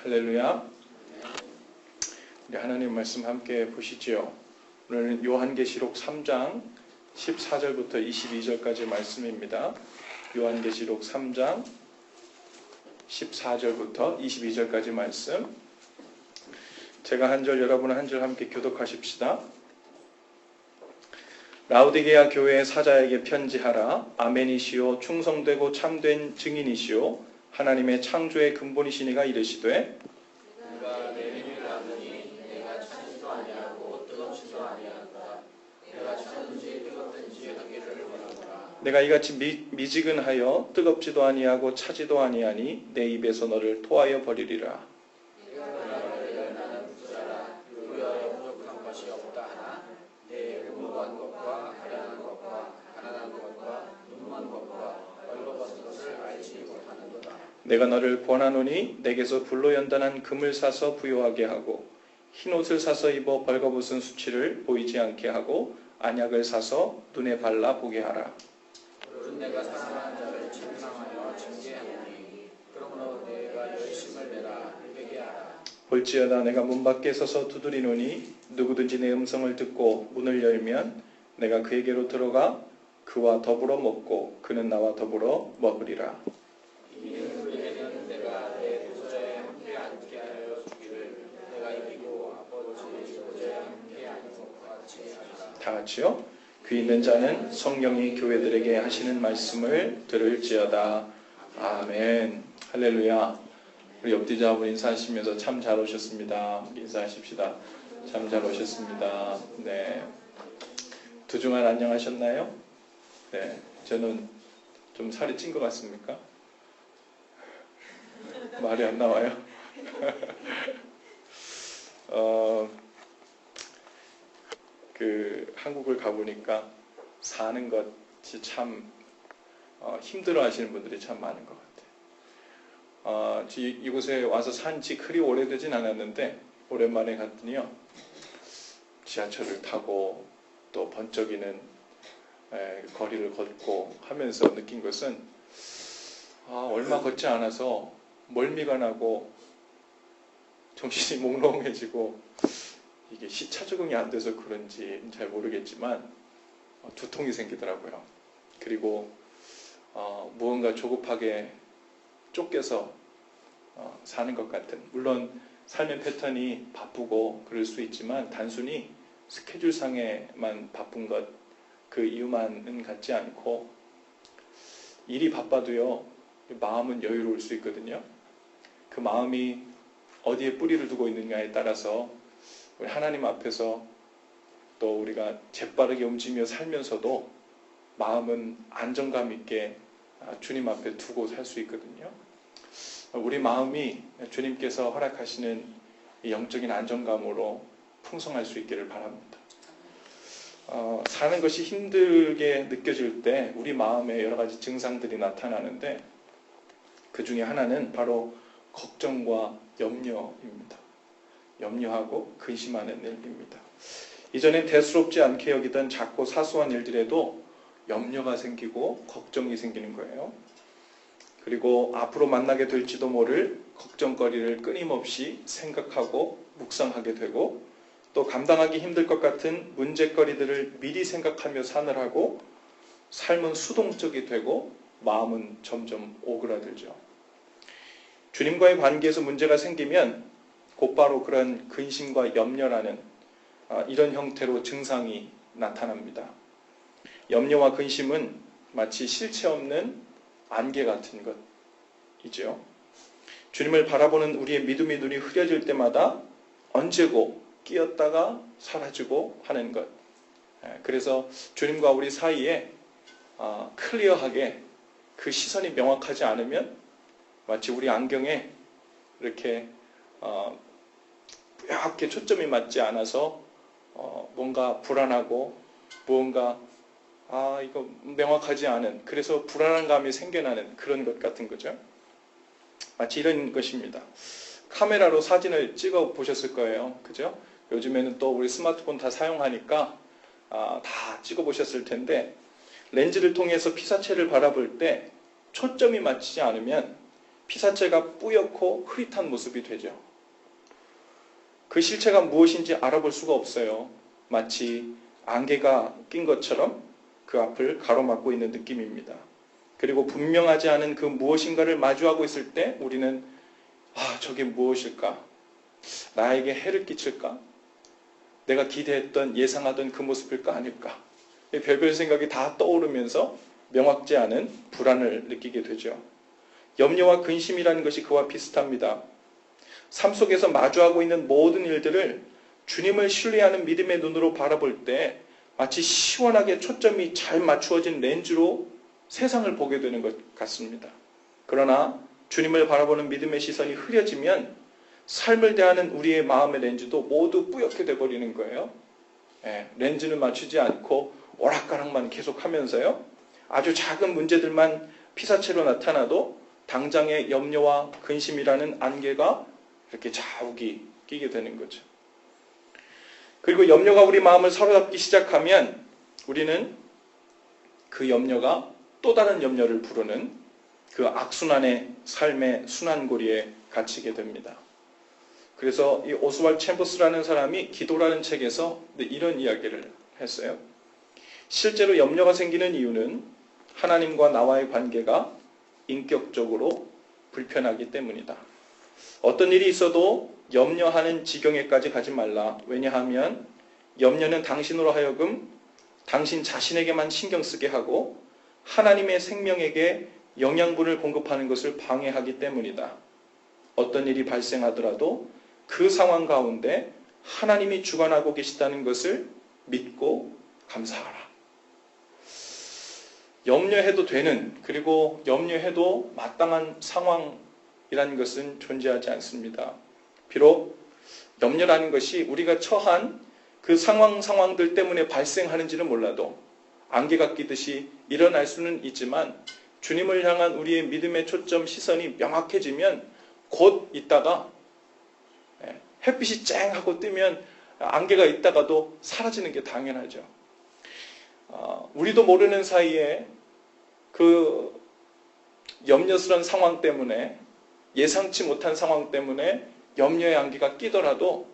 할렐루야. 우리 하나님 말씀 함께 보시지요. 오늘은 요한계시록 3장 14절부터 22절까지 말씀입니다. 요한계시록 3장 14절부터 22절까지 말씀. 제가 한 절, 여러분은 한 절 함께 교독하십시다. 라오디게아 교회의 사자에게 편지하라. 아멘이시오 충성되고 참된 증인이시오 하나님의 창조의 근본이시니가 이르시되 내가 내 의를 아느니 내가 차지도 아니하고 뜨겁지도 아니하다. 내가 차든지 뜨겁든지 하기를 원하노라. 내가 이같이 미지근하여 뜨겁지도 아니하고 차지도 아니하니 내 입에서 너를 토하여 버리리라. 내가 말하기를 나는 부자라. 의하여 부족한 것이 없다 하나 내 의무한 것과 가련한 것과 가난한 것과 눈먼 것과 벌거벗은 것을 알지 못하는도다. 내가 너를 권하노니 내게서 불로 연단한 금을 사서 부요하게 하고 흰옷을 사서 입어 벌거벗은 수치를 보이지 않게 하고 안약을 사서 눈에 발라 보게 하라. 그런 내가 사랑하는 자를 책망하여 징계하노니 그러므로 내가 열심을 내라 이르게 하라. 볼지어다 내가 문 밖에 서서 두드리노니 누구든지 내 음성을 듣고 문을 열면 내가 그에게로 들어가 그와 더불어 먹고 그는 나와 더불어 먹으리라. 이는 그에게는 내가 내 보좌에 함께 앉게 하여 주기를 내가 이기고 아버지 보좌에 함께 앉는 것과 같이 하리라. 다 같이요. 귀 있는 자는 성령이 교회들에게 하시는 말씀을 들을지어다. 아멘. 할렐루야. 우리 옆뒤자분 인사하시면서 참 잘 오셨습니다. 인사하십시다. 참 잘 오셨습니다. 네. 두 주간 안녕하셨나요? 네. 저는 좀 살이 찐 것 같습니까? 말이 안 나와요. 한국을 가보니까 사는 것이 참 힘들어하시는 분들이 참 많은 것 같아요. 이곳에 와서 산 지 그리 오래되진 않았는데 오랜만에 갔더니요. 지하철을 타고 또 번쩍이는 거리를 걷고 하면서 느낀 것은 얼마 걷지 않아서 멀미가 나고 정신이 몽롱해지고 이게 시차 적응이 안 돼서 그런지 잘 모르겠지만 두통이 생기더라고요. 그리고 무언가 조급하게 쫓겨서 사는 것 같은, 물론 삶의 패턴이 바쁘고 그럴 수 있지만 단순히 스케줄상에만 바쁜 것 그 이유만은 같지 않고 일이 바빠도요 마음은 여유로울 수 있거든요. 그 마음이 어디에 뿌리를 두고 있느냐에 따라서 우리 하나님 앞에서 또 우리가 재빠르게 움직이며 살면서도 마음은 안정감 있게 주님 앞에 두고 살 수 있거든요. 우리 마음이 주님께서 허락하시는 영적인 안정감으로 풍성할 수 있기를 바랍니다. 사는 것이 힘들게 느껴질 때 우리 마음에 여러 가지 증상들이 나타나는데 그 중에 하나는 바로 걱정과 염려입니다. 염려하고 근심하는 일입니다. 이전엔 대수롭지 않게 여기던 작고 사소한 일들에도 염려가 생기고 걱정이 생기는 거예요. 그리고 앞으로 만나게 될지도 모를 걱정거리를 끊임없이 생각하고 묵상하게 되고 또 감당하기 힘들 것 같은 문제거리들을 미리 생각하며 산을 하고 삶은 수동적이 되고 마음은 점점 오그라들죠. 주님과의 관계에서 문제가 생기면 곧바로 그런 근심과 염려라는 이런 형태로 증상이 나타납니다. 염려와 근심은 마치 실체 없는 안개 같은 것이죠. 주님을 바라보는 우리의 믿음의 눈이 흐려질 때마다 언제고 끼었다가 사라지고 하는 것. 그래서 주님과 우리 사이에 클리어하게 그 시선이 명확하지 않으면 마치 우리 안경에 이렇게 뿌옇게 초점이 맞지 않아서 뭔가 불안하고 무언가 이거 명확하지 않은, 그래서 불안한 감이 생겨나는 그런 것 같은 거죠. 마치 이런 것입니다. 카메라로 사진을 찍어 보셨을 거예요. 그죠? 요즘에는 또 우리 스마트폰 다 사용하니까 다 찍어 보셨을 텐데 렌즈를 통해서 피사체를 바라볼 때 초점이 맞지 않으면 피사체가 뿌옇고 흐릿한 모습이 되죠. 그 실체가 무엇인지 알아볼 수가 없어요. 마치 안개가 낀 것처럼 그 앞을 가로막고 있는 느낌입니다. 그리고 분명하지 않은 그 무엇인가를 마주하고 있을 때 우리는 저게 무엇일까? 나에게 해를 끼칠까? 내가 기대했던 예상하던 그 모습일까 아닐까? 별별 생각이 다 떠오르면서 명확지 않은 불안을 느끼게 되죠. 염려와 근심이라는 것이 그와 비슷합니다. 삶 속에서 마주하고 있는 모든 일들을 주님을 신뢰하는 믿음의 눈으로 바라볼 때 마치 시원하게 초점이 잘 맞추어진 렌즈로 세상을 보게 되는 것 같습니다. 그러나 주님을 바라보는 믿음의 시선이 흐려지면 삶을 대하는 우리의 마음의 렌즈도 모두 뿌옇게 돼버리는 거예요. 렌즈는 맞추지 않고 오락가락만 계속하면서요. 아주 작은 문제들만 피사체로 나타나도 당장의 염려와 근심이라는 안개가 이렇게 자욱이 끼게 되는 거죠. 그리고 염려가 우리 마음을 사로잡기 시작하면 우리는 그 염려가 또 다른 염려를 부르는 그 악순환의 삶의 순환고리에 갇히게 됩니다. 그래서 이 오스왈드 챔버스라는 사람이 기도라는 책에서 이런 이야기를 했어요. 실제로 염려가 생기는 이유는 하나님과 나와의 관계가 인격적으로 불편하기 때문이다. 어떤 일이 있어도 염려하는 지경에까지 가지 말라. 왜냐하면 염려는 당신으로 하여금 당신 자신에게만 신경 쓰게 하고 하나님의 생명에게 영양분을 공급하는 것을 방해하기 때문이다. 어떤 일이 발생하더라도 그 상황 가운데 하나님이 주관하고 계시다는 것을 믿고 감사하라. 염려해도 되는, 그리고 염려해도 마땅한 상황이라는 것은 존재하지 않습니다. 비록 염려라는 것이 우리가 처한 그 상황들 때문에 발생하는지는 몰라도 안개가 끼듯이 일어날 수는 있지만 주님을 향한 우리의 믿음의 초점 시선이 명확해지면 곧 있다가 햇빛이 쨍 하고 뜨면 안개가 있다가도 사라지는 게 당연하죠. 우리도 모르는 사이에 그 염려스러운 상황 때문에, 예상치 못한 상황 때문에 염려의 안개가 끼더라도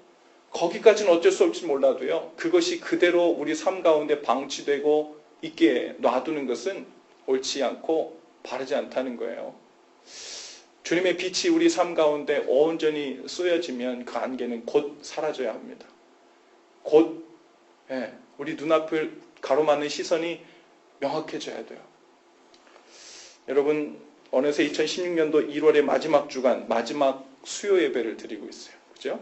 거기까지는 어쩔 수 없지 몰라도요, 그것이 그대로 우리 삶 가운데 방치되고 있게 놔두는 것은 옳지 않고 바르지 않다는 거예요. 주님의 빛이 우리 삶 가운데 온전히 쏘여지면 그 안개는 곧 사라져야 합니다. 곧 우리 눈앞을 가로막는 시선이 명확해져야 돼요. 여러분, 어느새 2016년도 1월의 마지막 주간, 마지막 수요 예배를 드리고 있어요. 그죠?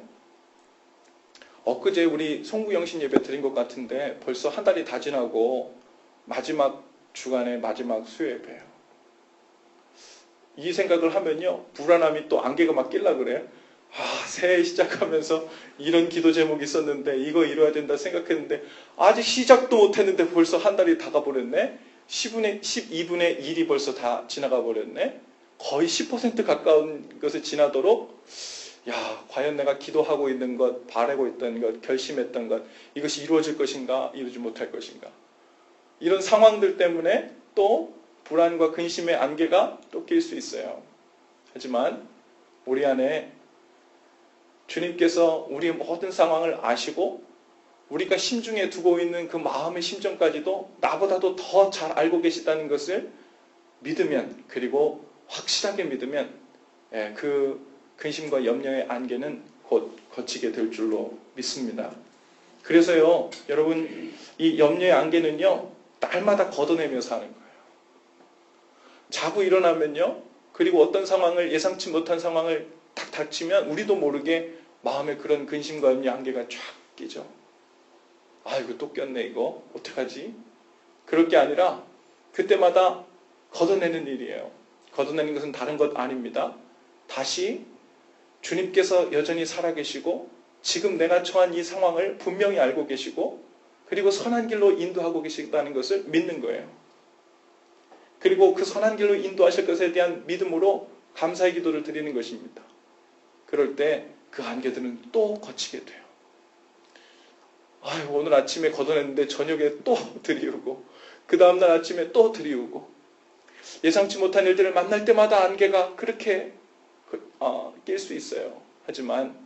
엊그제 우리 송구영신 예배 드린 것 같은데 벌써 한 달이 다 지나고 마지막 주간의 마지막 수요 예배예요. 이 생각을 하면요, 불안함이 또 안개가 막 낄라 그래요. 새해 시작하면서 이런 기도 제목이 있었는데 이거 이뤄야 된다 생각했는데 아직 시작도 못했는데 벌써 한 달이 다 가버렸네. 12분의 1이 벌써 다 지나가 버렸네. 거의 10% 가까운 것을 지나도록 과연 내가 기도하고 있는 것, 바라고 있던 것, 결심했던 것, 이것이 이루어질 것인가, 이루지 못할 것인가. 이런 상황들 때문에 또 불안과 근심의 안개가 또 낄 수 있어요. 하지만 우리 안에 주님께서 우리의 모든 상황을 아시고 우리가 심중에 두고 있는 그 마음의 심정까지도 나보다도 더 잘 알고 계시다는 것을 믿으면, 그리고 확실하게 믿으면 그 근심과 염려의 안개는 곧 거치게 될 줄로 믿습니다. 그래서요, 여러분, 이 염려의 안개는요, 날마다 걷어내며 사는 거예요. 자고 일어나면요, 그리고 어떤 상황을, 예상치 못한 상황을 딱 닥치면 우리도 모르게 마음에 그런 근심과 염려 안개가 쫙 끼죠. 이거 또 꼈네, 이거 어떡하지? 그럴 게 아니라 그때마다 걷어내는 일이에요. 걷어내는 것은 다른 것 아닙니다. 다시 주님께서 여전히 살아계시고 지금 내가 처한 이 상황을 분명히 알고 계시고 그리고 선한 길로 인도하고 계시다는 것을 믿는 거예요. 그리고 그 선한 길로 인도하실 것에 대한 믿음으로 감사의 기도를 드리는 것입니다. 그럴 때 그 안개들은 또 거치게 돼요. 오늘 아침에 걷어냈는데 저녁에 또 들이우고 그 다음날 아침에 또 들이우고 예상치 못한 일들을 만날 때마다 안개가 그렇게 낄 수 있어요. 하지만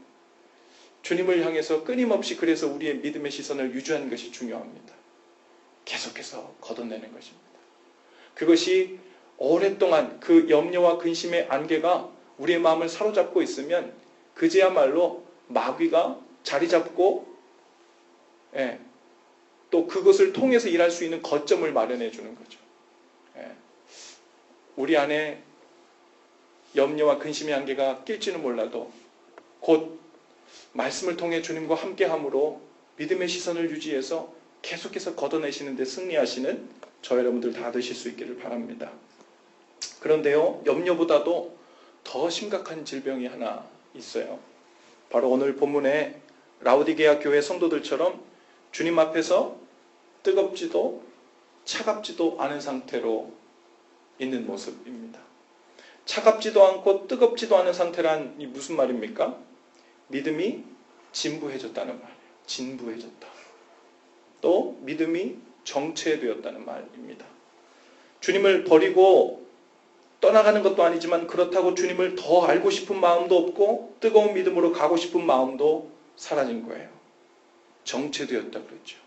주님을 향해서 끊임없이 그래서 우리의 믿음의 시선을 유지하는 것이 중요합니다. 계속해서 걷어내는 것입니다. 그것이 오랫동안 그 염려와 근심의 안개가 우리의 마음을 사로잡고 있으면 그제야말로 마귀가 자리 잡고 또 그것을 통해서 일할 수 있는 거점을 마련해 주는 거죠. 우리 안에 염려와 근심의 안개가 낄지는 몰라도 곧 말씀을 통해 주님과 함께함으로 믿음의 시선을 유지해서 계속해서 걷어내시는 데 승리하시는 저 여러분들 다 되실 수 있기를 바랍니다. 그런데요, 염려보다도 더 심각한 질병이 하나 있어요. 바로 오늘 본문에 라우디게아 교회 성도들처럼 주님 앞에서 뜨겁지도 차갑지도 않은 상태로 있는 모습입니다. 차갑지도 않고 뜨겁지도 않은 상태란 이 무슨 말입니까? 믿음이 진부해졌다는 말이에요. 진부해졌다. 또 믿음이 정체되었다는 말입니다. 주님을 버리고 떠나가는 것도 아니지만 그렇다고 주님을 더 알고 싶은 마음도 없고 뜨거운 믿음으로 가고 싶은 마음도 사라진 거예요. 정체되었다 그랬죠.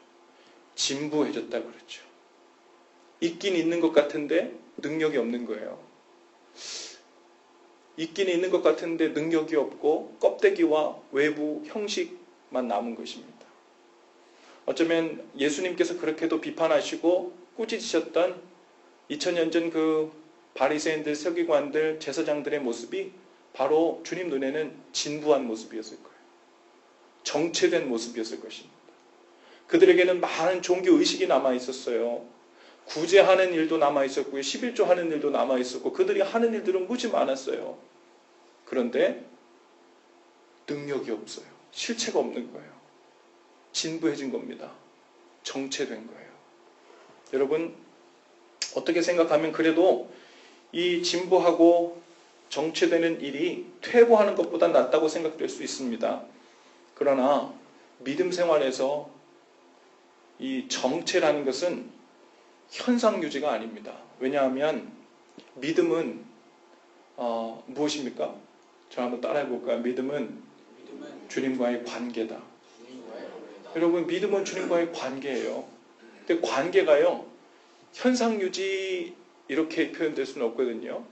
진부해졌다 그랬죠. 있긴 있는 것 같은데 능력이 없는 거예요. 있긴 있는 것 같은데 능력이 없고 껍데기와 외부 형식만 남은 것입니다. 어쩌면 예수님께서 그렇게도 비판하시고 꾸짖으셨던 2000년 전 그 바리새인들, 서기관들, 제사장들의 모습이 바로 주님 눈에는 진부한 모습이었을 거예요. 정체된 모습이었을 것입니다. 그들에게는 많은 종교의식이 남아있었어요. 구제하는 일도 남아있었고요. 11조 하는 일도 남아있었고 그들이 하는 일들은 무지 많았어요. 그런데 능력이 없어요. 실체가 없는 거예요. 진부해진 겁니다. 정체된 거예요. 여러분 어떻게 생각하면 그래도 이 진부하고 정체되는 일이 퇴보하는 것보다 낫다고 생각될 수 있습니다. 그러나 믿음 생활에서 이 정체라는 것은 현상 유지가 아닙니다. 왜냐하면 믿음은 무엇입니까? 저 한번 따라해 볼까요? 믿음은 주님과의 관계다. 여러분 믿음은 주님과의 관계예요. 근데 관계가요 현상 유지 이렇게 표현될 수는 없거든요.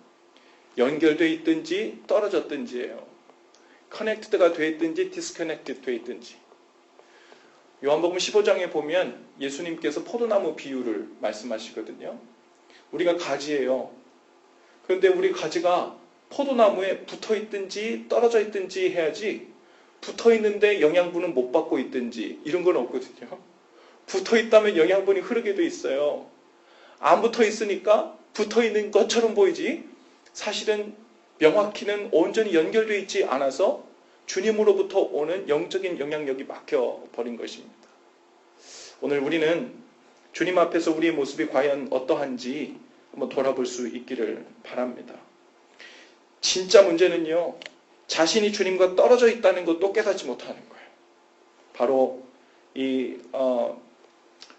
연결되어 있든지 떨어졌든지예요. 커넥트드가 되어 있든지 디스커넥트드 되어 있든지. 요한복음 15장에 보면 예수님께서 포도나무 비유를 말씀하시거든요. 우리가 가지예요. 그런데 우리 가지가 포도나무에 붙어 있든지 떨어져 있든지 해야지 붙어 있는데 영양분은 못 받고 있든지 이런 건 없거든요. 붙어 있다면 영양분이 흐르게 돼 있어요. 안 붙어 있으니까 붙어 있는 것처럼 보이지 사실은 명확히는 온전히 연결되어 있지 않아서 주님으로부터 오는 영적인 영향력이 막혀버린 것입니다. 오늘 우리는 주님 앞에서 우리의 모습이 과연 어떠한지 한번 돌아볼 수 있기를 바랍니다. 진짜 문제는요. 자신이 주님과 떨어져 있다는 것도 깨닫지 못하는 거예요. 바로 이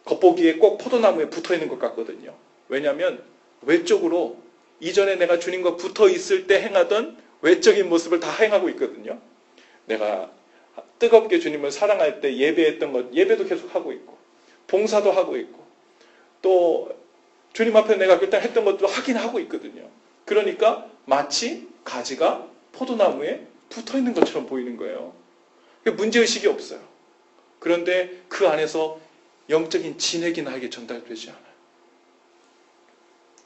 겉보기에 꼭 포도나무에 붙어있는 것 같거든요. 왜냐하면 외적으로 이전에 내가 주님과 붙어 있을 때 행하던 외적인 모습을 다 행하고 있거든요. 내가 뜨겁게 주님을 사랑할 때 예배했던 것, 예배도 계속 하고 있고 봉사도 하고 있고 또 주님 앞에 내가 그때 했던 것도 하긴 하고 있거든요. 그러니까 마치 가지가 포도나무에 붙어있는 것처럼 보이는 거예요. 문제의식이 없어요. 그런데 그 안에서 영적인 진액이 나에게 전달되지 않아요.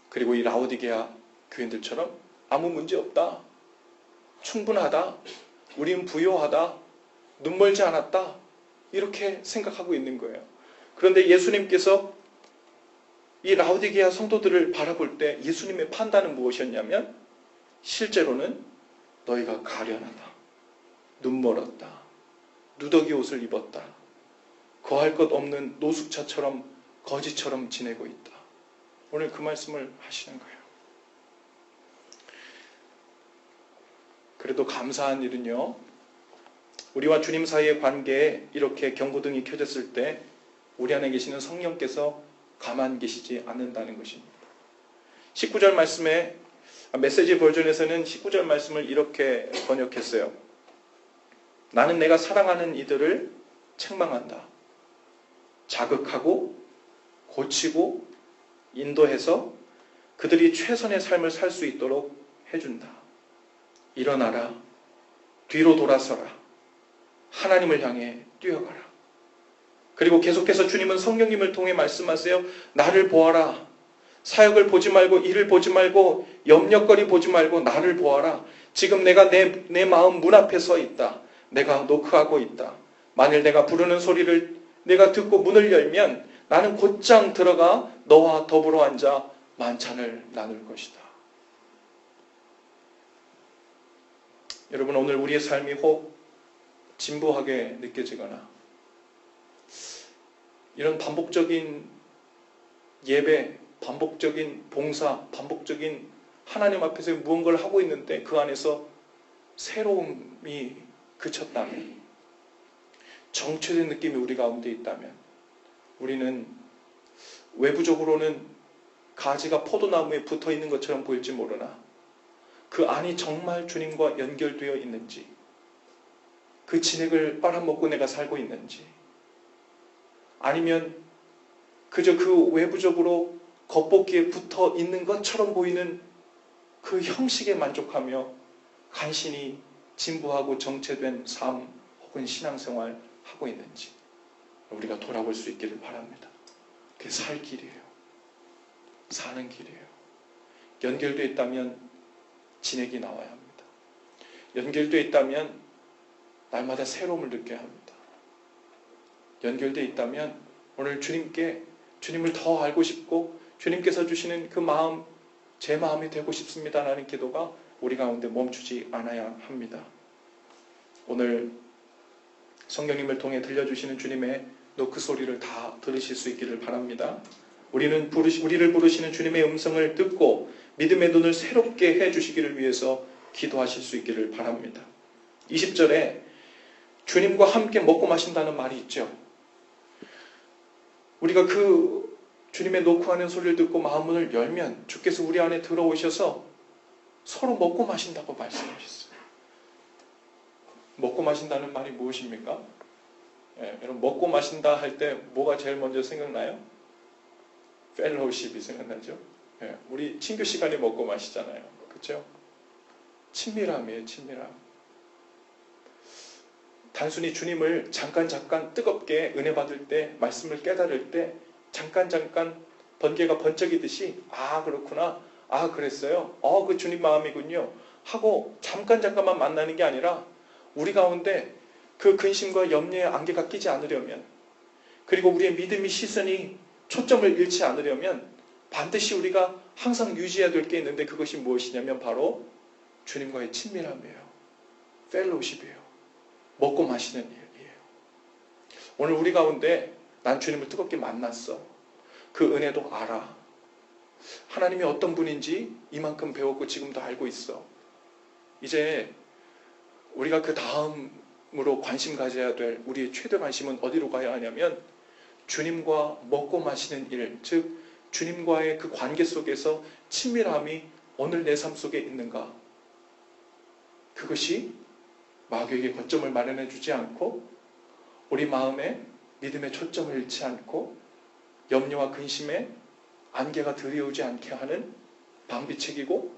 그리고 이 라오디게아 교인들처럼 아무 문제 없다. 충분하다. 우린 부요하다. 눈멀지 않았다. 이렇게 생각하고 있는 거예요. 그런데 예수님께서 이 라오디게아 성도들을 바라볼 때 예수님의 판단은 무엇이었냐면 실제로는 너희가 가련하다. 눈멀었다. 누더기 옷을 입었다. 거할 것 없는 노숙자처럼 거지처럼 지내고 있다. 오늘 그 말씀을 하시는 거예요. 그래도 감사한 일은요. 우리와 주님 사이의 관계에 이렇게 경고등이 켜졌을 때 우리 안에 계시는 성령께서 가만 계시지 않는다는 것입니다. 19절 말씀에 메시지 버전에서는 19절 말씀을 이렇게 번역했어요. 나는 내가 사랑하는 이들을 책망한다. 자극하고 고치고 인도해서 그들이 최선의 삶을 살 수 있도록 해준다. 일어나라. 뒤로 돌아서라. 하나님을 향해 뛰어가라. 그리고 계속해서 주님은 성령님을 통해 말씀하세요. 나를 보아라. 사역을 보지 말고 일을 보지 말고 염려거리 보지 말고 나를 보아라. 지금 내가 내 마음 문 앞에 서 있다. 내가 노크하고 있다. 만일 내가 부르는 소리를 내가 듣고 문을 열면 나는 곧장 들어가 너와 더불어 앉아 만찬을 나눌 것이다. 여러분, 오늘 우리의 삶이 혹 진부하게 느껴지거나 이런 반복적인 예배, 반복적인 봉사, 반복적인 하나님 앞에서 무언가를 하고 있는데 그 안에서 새로움이 그쳤다면, 정체된 느낌이 우리 가운데 있다면, 우리는 외부적으로는 가지가 포도나무에 붙어 있는 것처럼 보일지 모르나 그 안이 정말 주님과 연결되어 있는지, 그 진액을 빨아먹고 내가 살고 있는지, 아니면 그저 그 외부적으로 겉보기에 붙어 있는 것처럼 보이는 그 형식에 만족하며 간신히 진부하고 정체된 삶 혹은 신앙생활 하고 있는지 우리가 돌아볼 수 있기를 바랍니다. 그게 살 길이에요. 사는 길이에요. 연결되어 있다면 진액이 나와야 합니다. 연결되어 있다면 날마다 새로움을 느껴야 합니다. 연결되어 있다면 오늘 주님을 더 알고 싶고 주님께서 주시는 그 마음, 제 마음이 되고 싶습니다라는 기도가 우리 가운데 멈추지 않아야 합니다. 오늘 성령님을 통해 들려주시는 주님의 노크 소리를 다 들으실 수 있기를 바랍니다. 우리를 부르시는 주님의 음성을 듣고 믿음의 눈을 새롭게 해주시기를 위해서 기도하실 수 있기를 바랍니다. 20절에 주님과 함께 먹고 마신다는 말이 있죠. 우리가 그 주님의 노크하는 소리를 듣고 마음문을 열면 주께서 우리 안에 들어오셔서 서로 먹고 마신다고 말씀하셨어요. 먹고 마신다는 말이 무엇입니까? 여러분, 먹고 마신다 할 때 뭐가 제일 먼저 생각나요? 펠로우십이 생각나죠? 우리 친교 시간에 먹고 마시잖아요. 그렇죠? 친밀함이에요. 친밀함. 단순히 주님을 잠깐 뜨겁게 은혜 받을 때, 말씀을 깨달을 때 잠깐 번개가 번쩍이듯이 그렇구나, 그랬어요, 그 주님 마음이군요 하고 잠깐만 만나는 게 아니라 우리 가운데 그 근심과 염려의 안개가 끼지 않으려면, 그리고 우리의 믿음의 시선이 초점을 잃지 않으려면 반드시 우리가 항상 유지해야 될 게 있는데 그것이 무엇이냐면 바로 주님과의 친밀함이에요. 펠로우십이에요. 먹고 마시는 일이에요. 오늘 우리 가운데 난 주님을 뜨겁게 만났어. 그 은혜도 알아. 하나님이 어떤 분인지 이만큼 배웠고 지금도 알고 있어. 이제 우리가 그 다음으로 관심 가져야 될 우리의 최대 관심은 어디로 가야 하냐면 주님과 먹고 마시는 일, 즉 주님과의 그 관계 속에서 친밀함이 오늘 내 삶 속에 있는가. 그것이 마귀에게 거점을 마련해 주지 않고 우리 마음에 믿음의 초점을 잃지 않고 염려와 근심에 안개가 들이오지 않게 하는 방비책이고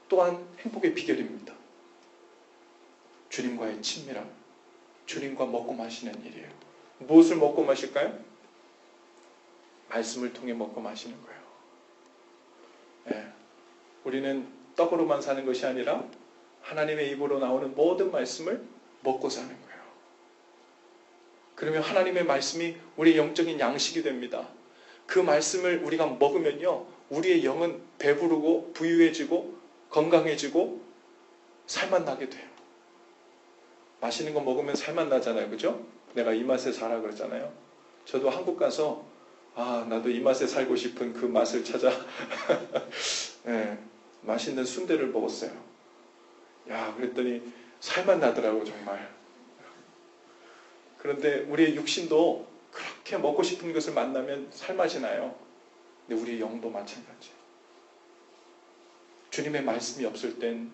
또한 행복의 비결입니다. 주님과의 친밀함, 주님과 먹고 마시는 일이에요. 무엇을 먹고 마실까요? 말씀을 통해 먹고 마시는 거예요. 우리는 떡으로만 사는 것이 아니라 하나님의 입으로 나오는 모든 말씀을 먹고 사는 거예요. 그러면 하나님의 말씀이 우리의 영적인 양식이 됩니다. 그 말씀을 우리가 먹으면요, 우리의 영은 배부르고 부유해지고 건강해지고 살만 나게 돼요. 맛있는 거 먹으면 살만 나잖아요. 그죠? 내가 이 맛에 살아 그러잖아요. 저도 한국 가서 나도 이 맛에 살고 싶은 그 맛을 찾아 맛있는 순대를 먹었어요. 그랬더니 살만 나더라고 정말. 그런데 우리의 육신도 그렇게 먹고 싶은 것을 만나면 살맛이 나요. 근데 우리의 영도 마찬가지예요. 주님의 말씀이 없을 땐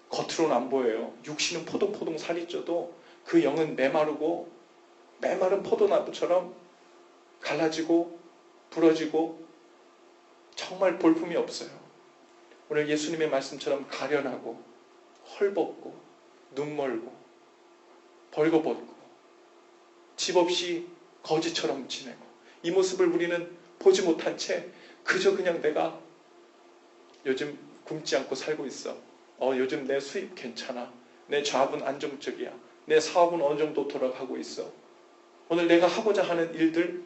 겉으로는 안 보여요. 육신은 포동포동 살이 쪄도 그 영은 메마르고 메마른 포도나무처럼 갈라지고 부러지고 정말 볼품이 없어요. 오늘 예수님의 말씀처럼 가련하고 헐벗고 눈멀고 벌거벗고 집 없이 거지처럼 지내고 이 모습을 우리는 보지 못한 채 그저 그냥 내가 요즘 굶지 않고 살고 있어. 요즘 내 수입 괜찮아. 내 잡은 안정적이야. 내 사업은 어느 정도 돌아가고 있어. 오늘 내가 하고자 하는 일들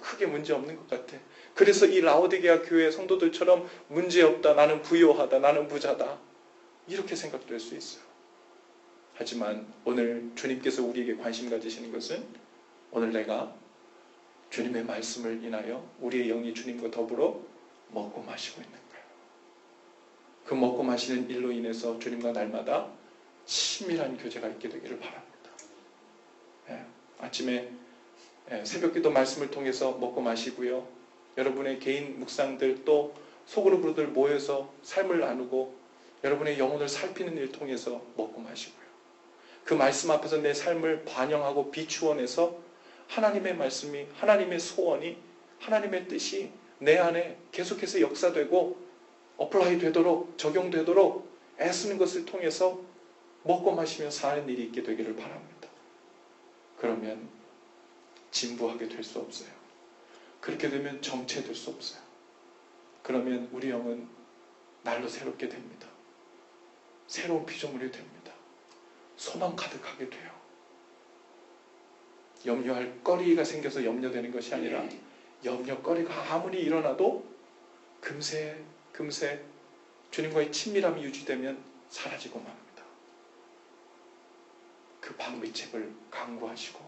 크게 문제 없는 것 같아. 그래서 이 라오디게아 교회 성도들처럼 문제 없다. 나는 부유하다. 나는 부자다. 이렇게 생각될 수 있어요. 하지만 오늘 주님께서 우리에게 관심 가지시는 것은 오늘 내가 주님의 말씀을 인하여 우리의 영이 주님과 더불어 먹고 마시고 있는 거예요. 그 먹고 마시는 일로 인해서 주님과 날마다 친밀한 교제가 있게 되기를 바랍니다. 아침에 새벽기도 말씀을 통해서 먹고 마시고요. 여러분의 개인 묵상들 또 소그룹으로들 모여서 삶을 나누고 여러분의 영혼을 살피는 일을 통해서 먹고 마시고요. 그 말씀 앞에서 내 삶을 반영하고 비추어내서 하나님의 말씀이, 하나님의 소원이, 하나님의 뜻이 내 안에 계속해서 역사되고 어플라이 되도록, 적용되도록 애쓰는 것을 통해서 먹고 마시며 사는 일이 있게 되기를 바랍니다. 그러면 진부하게 될 수 없어요. 그렇게 되면 정체될 수 없어요. 그러면 우리 영은 날로 새롭게 됩니다. 새로운 피조물이 됩니다. 소망 가득하게 돼요. 염려할 거리가 생겨서 염려되는 것이 아니라 염려거리가 아무리 일어나도 금세 주님과의 친밀함이 유지되면 사라지고 맙니다. 그 방비책을 강구하시고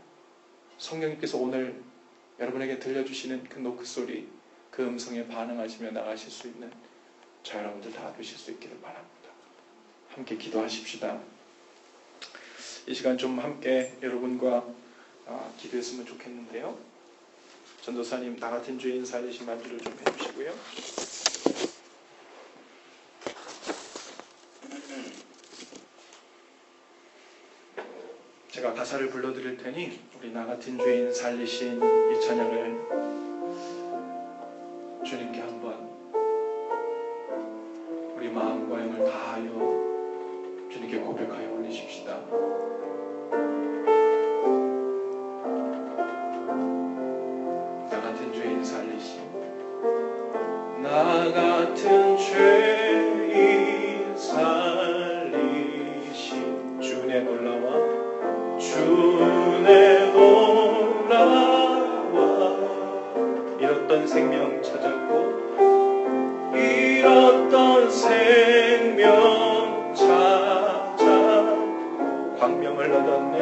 성령님께서 오늘 여러분에게 들려주시는 그 노크소리, 그 음성에 반응하시며 나가실 수 있는 저 여러분들 다 되실 수 있기를 바랍니다. 함께 기도하십시다. 이 시간 좀 함께 여러분과 기도했으면 좋겠는데요. 전도사님 나 같은 죄인 살리신 말들을 좀 해주시고요. 제가 가사를 불러드릴 테니 우리 나 같은 죄인 살리신 이 찬양을 주님께 한번 우리 마음과 영을 다하여 주님께 고백하여 올리십시다. 나 같은 죄인 살리신 나 같은 죄인 살리신 주의 놀라와 주의 놀라와 잃었던 생명 찾았고 잃었던 생명 찾아 광명을 얻었네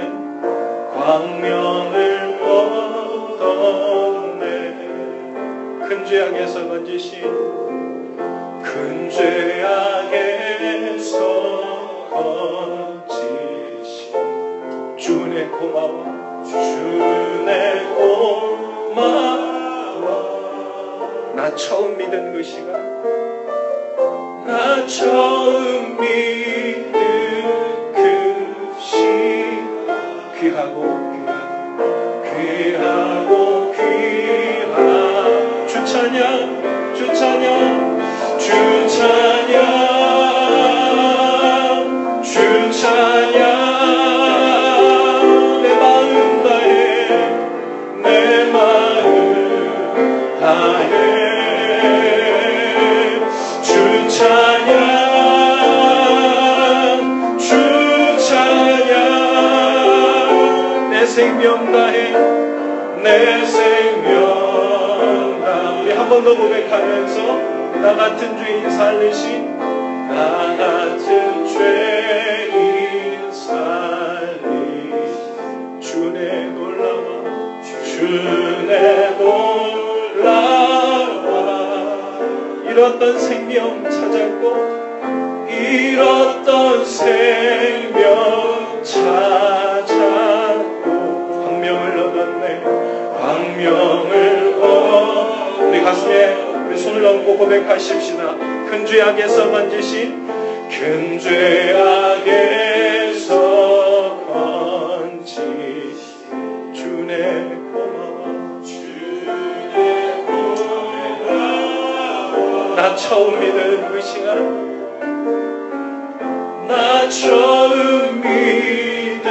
광명을 얻었네 큰 죄악에서 건지신 큰 죄악에서 건지신 주의 고마워 주의 고마워 나 처음 믿은 그 시간 나 처음 믿은 그 시간 귀하고 귀한 주 찬양 주 찬양 주 찬양 주 찬양 생명 다해 내 생명 다 우리 한 번 더 고백하면서 나 같은 죄인 살리신 나 같은 죄인 살리신 주의 놀라와 주의 놀라와 잃었던 생명 찾았고 잃었던 생명 찾았고 광명을 우리 가슴에 우리 손을 얹고 고백하십시다. 큰 죄악에서 건지신 큰 죄악에서 건지신 주네 고마워 주네 고마워 나 처음 믿은 그 시간 나 처음 믿은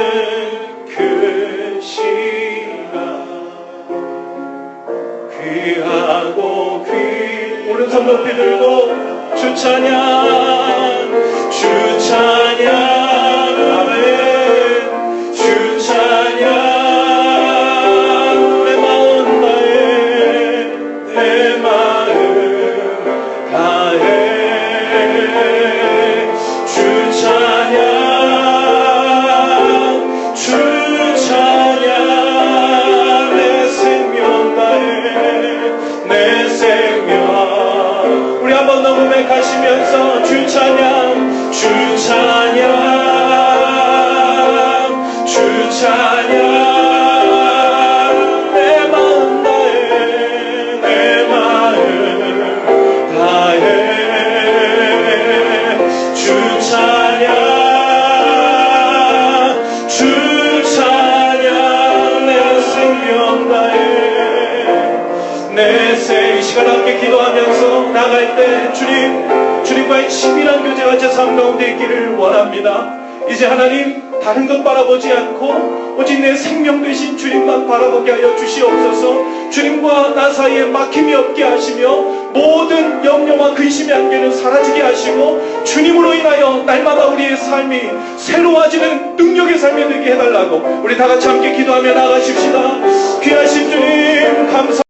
그 시간 귀하고 오른손 높이 들고 주 찬양 주 찬양 아멘 주 찬양 내 마음 다해 내 마음 다해 주 찬양 주 찬양 내 생명 다해 내 생명 우리 한번 더 고백하시면서 주 찬양 주 찬양 주 찬양 내 마음 다해 내 마음 다해 주 찬양 주 찬양 내 생명 다해 내 생 시간 함께 기도하면서 나갈 때 주님과의 친밀한 교제와 제 삶 가운데 있기를 원합니다. 이제 하나님 다른 것 바라보지 않고 오직 내 생명 되신 주님만 바라보게 하여 주시옵소서. 주님과 나 사이에 막힘이 없게 하시며 모든 염려와 근심의 안개는 사라지게 하시고 주님으로 인하여 날마다 우리의 삶이 새로워지는 능력의 삶이 되게 해달라고 우리 다 같이 함께 기도하며 나가십시다. 귀하신 주님 감사